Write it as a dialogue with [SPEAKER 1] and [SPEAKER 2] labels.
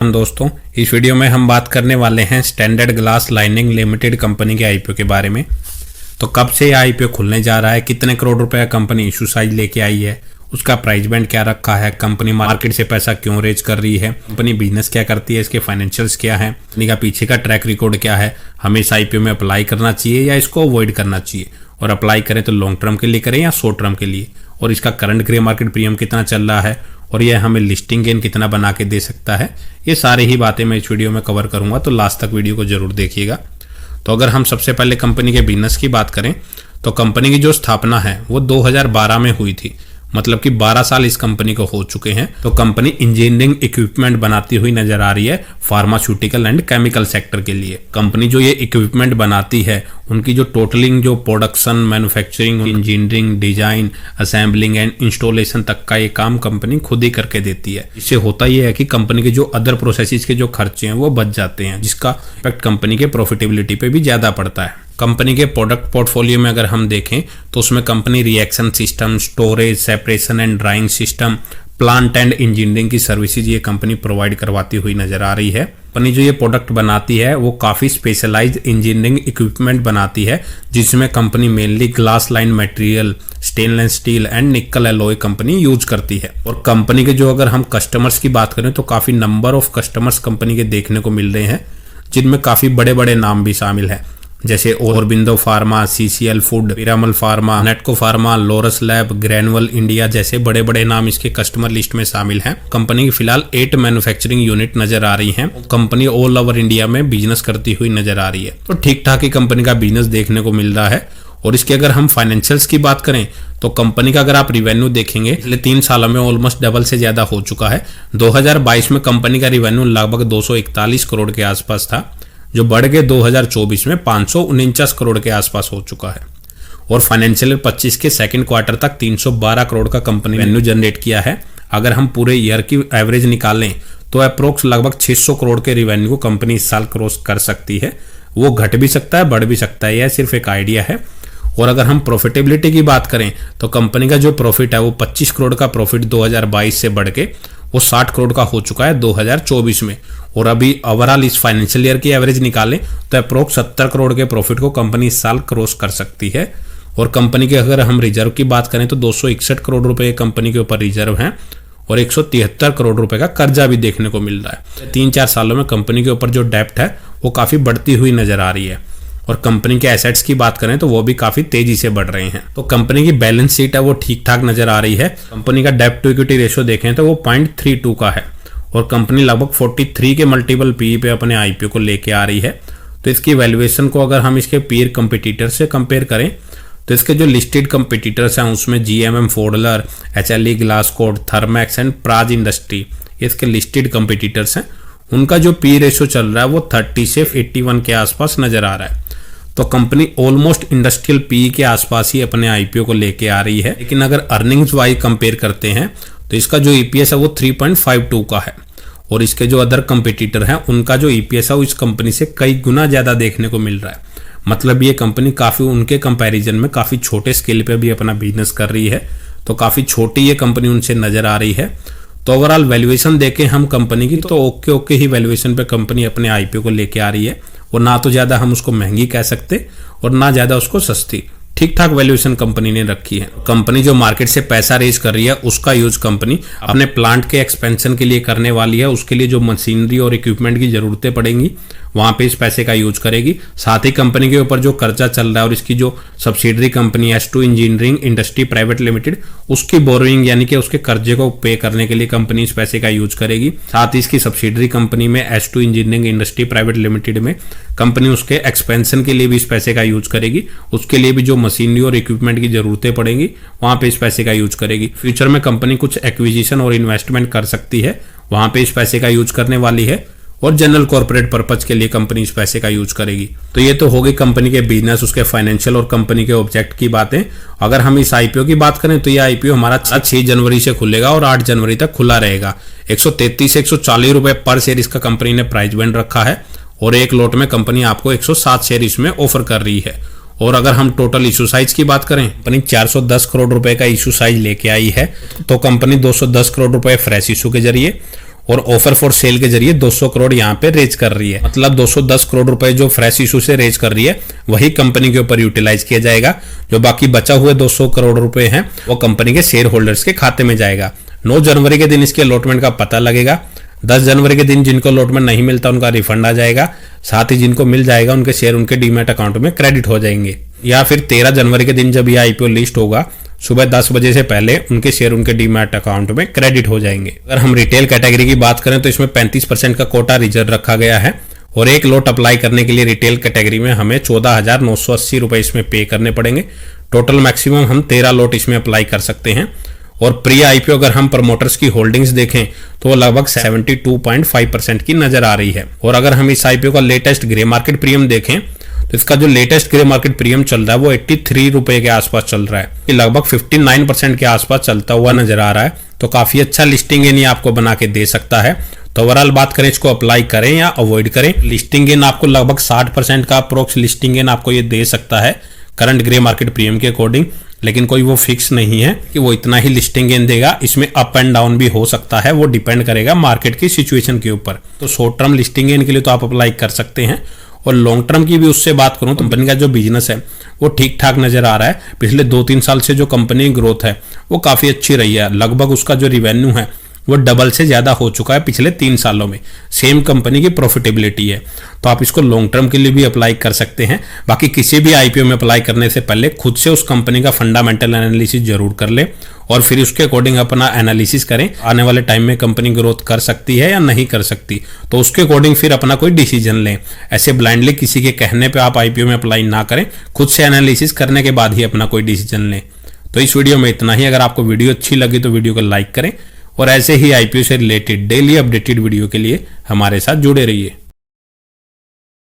[SPEAKER 1] दोस्तों, इस वीडियो में हम बात करने वाले हैं standard glass lining limited company के आईपीओ के बारे में। तो कब से यह आईपीओ खुलने जा रहा है, कितने करोड़ रुपए का कंपनी इशू साइज लेके आई है, उसका प्राइस बैंड क्या रखा है, कंपनी मार्केट से पैसा क्यों रेज कर रही है, कंपनी बिजनेस क्या करती है, इसके फाइनेंशियल्स क्या है, कंपनी का पीछे का ट्रैक रिकॉर्ड क्या है, हमें इस आईपीओ में अप्लाई करना चाहिए या इसको अवॉइड करना चाहिए, और अप्लाई करें तो लॉन्ग टर्म के लिए करें या शॉर्ट टर्म के लिए, और इसका करंट ग्रे मार्केट प्रीमियम कितना चल रहा है, और यह हमें लिस्टिंग गेन कितना बना के दे सकता है। ये सारी ही बातें मैं इस वीडियो में कवर करूंगा, तो लास्ट तक वीडियो को जरूर देखिएगा। तो अगर हम सबसे पहले कंपनी के बिजनेस की बात करें तो कंपनी की जो स्थापना है वो 2012 में हुई थी, मतलब कि 12 साल इस कंपनी को हो चुके हैं। तो कंपनी इंजीनियरिंग इक्विपमेंट बनाती हुई नजर आ रही है फार्मास्यूटिकल एंड केमिकल सेक्टर के लिए। कंपनी जो ये इक्विपमेंट बनाती है उनकी जो टोटलिंग जो production, manufacturing, engineering, design, assembling and installation तक का ये काम कंपनी खुद ही करके देती है। इससे होता यह है कि कंपनी के जो अदर प्रोसेसेस के जो खर्चे हैं वो बच जाते हैं, जिसका इफेक्ट कंपनी के प्रॉफिटेबिलिटी पे भी ज्यादा पड़ता है। कंपनी के प्रोडक्ट पोर्टफोलियो में अगर हम देखें तो उसमें company reaction system, storage, separation and drawing system, plant and engineering की सर्विसेज ये कंपनी प्रोवाइड करवाती हुई नजर आ रही है। कंपनी जो ये प्रोडक्ट बनाती है वो काफी स्पेशलाइज्ड इंजीनियरिंग इक्विपमेंट बनाती है, जिसमें company mainly glass line material, stainless steel and निकल एलॉय कंपनी यूज करती है। और कंपनी के जो अगर हम कस्टमर्स की बात करें तो काफी नंबर ऑफ कस्टमर्स कंपनी के देखने को मिल रहे हैं, जिनमें काफी बड़े बड़े नाम भी शामिल है, जैसे Aurobindo pharma, CCL food, Piramal pharma, Natco pharma, Laurus lab, Granules India जैसे बड़े बड़े नाम इसके कस्टमर लिस्ट में शामिल हैं। कंपनी की फिलहाल 8 मैन्युफैक्चरिंग यूनिट नजर आ रही हैं। कंपनी ऑल ओवर इंडिया में बिजनेस करती हुई नजर आ रही है। तो ठीक ठाक ही कंपनी का बिजनेस देखने को मिल रहा है। और इसके अगर हम फाइनेंशियल्स की बात करें तो कंपनी का अगर आप रिवेन्यू देखेंगे पिछले 3 सालों में ऑलमोस्ट डबल से ज्यादा हो चुका है। 2022 में कंपनी का रिवेन्यू लगभग 241 करोड़ के आसपास था, जो बढ़ के 2024 में 549 करोड़ के आसपास हो चुका है। और फाइनेंशियल 25 के सेकंड क्वार्टर तक 312 करोड़ का कंपनी रेवेन्यू जनरेट किया है। अगर हम पूरे ईयर की एवरेज निकालें तो अप्रोक्स लगभग 600 करोड़ के रिवेन्यू को कंपनी इस साल क्रॉस कर सकती है। वो घट भी सकता है, बढ़ भी सकता है, यह सिर्फ एक आइडिया है। और अगर हम प्रॉफिटेबिलिटी की बात करें तो कंपनी का जो प्रॉफिट है वो 25 करोड़ का प्रॉफिट 2022 से बढ़ के वो 60 करोड़ का हो चुका है 2024 में। और अभी ओवरऑल इस फाइनेंशियल ईयर की एवरेज निकालें तो अप्रोक्स 70 करोड़ के प्रॉफिट को कंपनी इस साल क्रॉस कर सकती है। और कंपनी के अगर हम रिजर्व की बात करें तो 261 करोड़ रुपए कंपनी के ऊपर रिजर्व हैं और 173 करोड़ रुपए का कर्जा भी देखने को मिल रहा है। 3-4 सालों में कंपनी के ऊपर जो डेप्ट है वो काफी बढ़ती हुई नजर आ रही है। और कंपनी के एसेट्स की बात करें तो वो भी काफी तेजी से बढ़ रहे हैं। तो कंपनी की बैलेंस शीट है वो ठीक ठाक नजर आ रही है। कंपनी का डेप्ट टू इक्विटी रेशियो देखें तो वो 0.32 का है और कंपनी लगभग 43 के मल्टीपल पीई पे अपने आईपीओ को लेके आ रही है। तो इसकी वैल्यूएशन को अगर हम इसके पीयर कंपटीटर से कंपेयर करें तो इसके जो लिस्टेड कंपटीटर्स हैं उसमें GMM Pfaudler, HLE Glascoat, Thermax and Praj industry इसके लिस्टेड कंपटीटर्स हैं। उनका जो पी रेशियो चल रहा है वो 30 से 81 के आसपास नजर आ रहा है। तो कंपनी ऑलमोस्ट इंडस्ट्रियल पी के आसपास ही अपने आईपीओ को लेके आ रही है। लेकिन अगर अर्निंग्स वाइज कंपेयर करते हैं तो इसका जो ईपीएस है वो 3.52 का है और इसके जो अदर कंपटीटर हैं उनका जो ईपीएस है वो इस कंपनी से कई गुना ज्यादा देखने को मिल रहा है। मतलब ये कंपनी काफी उनके कंपैरिजन में काफी छोटे स्केल पे भी अपना बिजनेस कर रही है। तो काफी छोटी ये कंपनी उनसे नजर आ रही है। तो ओवरऑल वैल्यूएशन देखें हम कंपनी की तो ओके ही वैल्यूएशन पे कंपनी अपने आईपीओ को लेके आ रही है। और ना तो ज्यादा हम उसको महंगी कह सकते और ना ज्यादा उसको सस्ती, ठीक ठाक वैल्यूएशन कंपनी ने रखी है। कंपनी जो मार्केट से पैसा रेज कर रही है उसका यूज कंपनी अपने प्लांट के एक्सपेंशन के लिए करने वाली है। उसके लिए जो मशीनरी और इक्विपमेंट की जरूरतें पड़ेंगी वहां पे इस पैसे का यूज करेगी। साथ ही कंपनी के ऊपर जो कर्जा चल रहा है और इसकी जो subsidiary company S2 engineering industry private limited उसकी बोरोइंग यानी कि उसके कर्जे को पे करने के लिए कंपनी इस पैसे का यूज करेगी। साथ ही इसकी सब्सिडरी कंपनी में S2 engineering industry private limited में कंपनी उसके एक्सपेंशन के लिए भी इस पैसे का यूज करेगी। उसके लिए भी जो मशीनरी और इक्विपमेंट की जरूरतें पड़ेंगी वहां पे इस पैसे का यूज करेगी। फ्यूचर में कंपनी कुछ एक्विजिशन और इन्वेस्टमेंट कर सकती है, वहां पे इस पैसे का यूज करने वाली है। और जनरल कॉर्पोरेट पर्पज के लिए कंपनी इस पैसे का यूज करेगी। तो ये तो हो गई कंपनी के बिजनेस, उसके फाइनेंशियल और कंपनी के ऑब्जेक्ट की बातें। अगर हम इस आईपीओ की बात करें तो ये आईपीओ हमारा 6 जनवरी से खुलेगा और 8 जनवरी तक खुला रहेगा। 133 से 140 रुपए पर शेयर इसका कंपनी ने प्राइस बैंड रखा है और एक लॉट में कंपनी आपको 107 शेयर इसमें ऑफर कर रही है। और अगर हम टोटल इशू साइज की बात करें, कंपनी 410 करोड़ रुपए का इशू साइज लेके आई है। तो कंपनी 210 करोड़ रुपए फ्रेश इशू के जरिए और ऑफर फॉर सेल के जरिए 200 करोड़ यहाँ पे रेज कर रही है। मतलब 210 करोड़ रुपए जो फ्रेश इशू से रेज कर रही है वही कंपनी के ऊपर यूटिलाइज किया जाएगा। जो बाकी बचा हुए 200 करोड़ रुपए हैं वो कंपनी के शेयर होल्डर्स के खाते में जाएगा। 9 जनवरी के दिन इसके अलॉटमेंट का पता लगेगा। 10 जनवरी के दिन जिनको अलॉटमेंट नहीं मिलता उनका रिफंड आ जाएगा। साथ ही जिनको मिल जाएगा उनके शेयर उनके डीमैट अकाउंट में क्रेडिट हो जाएंगे। या फिर 13 जनवरी के दिन जब ये आईपीओ लिस्ट होगा सुबह 10 बजे से पहले उनके शेयर उनके डीमैट अकाउंट में क्रेडिट हो जाएंगे। अगर हम रिटेल कैटेगरी की बात करें तो इसमें 35% का कोटा रिजर्व रखा गया है और एक लॉट अप्लाई करने के लिए रिटेल कैटेगरी में हमें 14,980 रुपए इसमें पे करने पड़ेंगे। टोटल मैक्सिमम हम 13 लॉट इसमें अप्लाई कर सकते हैं। और प्री आईपीओ अगर हम प्रमोटर्स की होल्डिंग्स देखें तो वो लगभग 72.5% की नजर आ रही है। और अगर हम इस आईपीओ का लेटेस्ट ग्रे मार्केट प्रीमियम देखें तो इसका जो लेटेस्ट ग्रे मार्केट प्रीमियम चल रहा है वो 83 रुपए के आसपास चल रहा है। ये लगभग 59% के आसपास चलता हुआ नजर आ रहा है। तो काफी अच्छा लिस्टिंग गेन आपको बना के दे सकता है। तो ओवरऑल बात करें इसको अप्लाई करें या अवॉइड करें, लिस्टिंग गेन आपको लगभग 60% का अप्रोक्स लिस्टिंग गेन आपको ये दे सकता है करंट ग्रे मार्केट प्रीमियम के अकॉर्डिंग। लेकिन कोई वो फिक्स नहीं है कि वो इतना ही लिस्टिंग गेन देगा। इसमें अप एंड डाउन भी हो सकता है, वो डिपेंड करेगा मार्केट की सिचुएशन के ऊपर। तो शॉर्ट टर्म लिस्टिंग गेन के लिए तो आप अप्लाई कर सकते हैं। और लॉन्ग टर्म की भी उससे बात करूं तो कंपनी का जो बिजनेस है वो ठीक ठाक नजर आ रहा है। पिछले 2-3 साल से जो कंपनी की ग्रोथ है वो काफी अच्छी रही है। लगभग उसका जो रिवेन्यू है वो डबल से ज्यादा हो चुका है पिछले 3 सालों में। सेम कंपनी की प्रॉफिटेबिलिटी है। तो आप इसको लॉन्ग टर्म के लिए भी अप्लाई कर सकते हैं। बाकी किसी भी आईपीओ में अप्लाई करने से पहले खुद से उस कंपनी का फंडामेंटल एनालिसिस जरूर कर ले और फिर उसके अकॉर्डिंग अपना एनालिसिस करें आने वाले टाइम में कंपनी ग्रोथ कर सकती है या नहीं कर सकती। तो उसके अकॉर्डिंग फिर अपना कोई डिसीजन लें। ऐसे ब्लाइंडली किसी के कहने पे आप आईपीओ में अप्लाई ना करें, खुद से एनालिसिस करने के बाद ही अपना कोई डिसीजन लें। तो इस वीडियो में इतना ही। अगर आपको वीडियो अच्छी लगी तो वीडियो को लाइक करें और ऐसे ही आईपीओ से रिलेटेड डेली अपडेटेड वीडियो के लिए हमारे साथ जुड़े रहिए।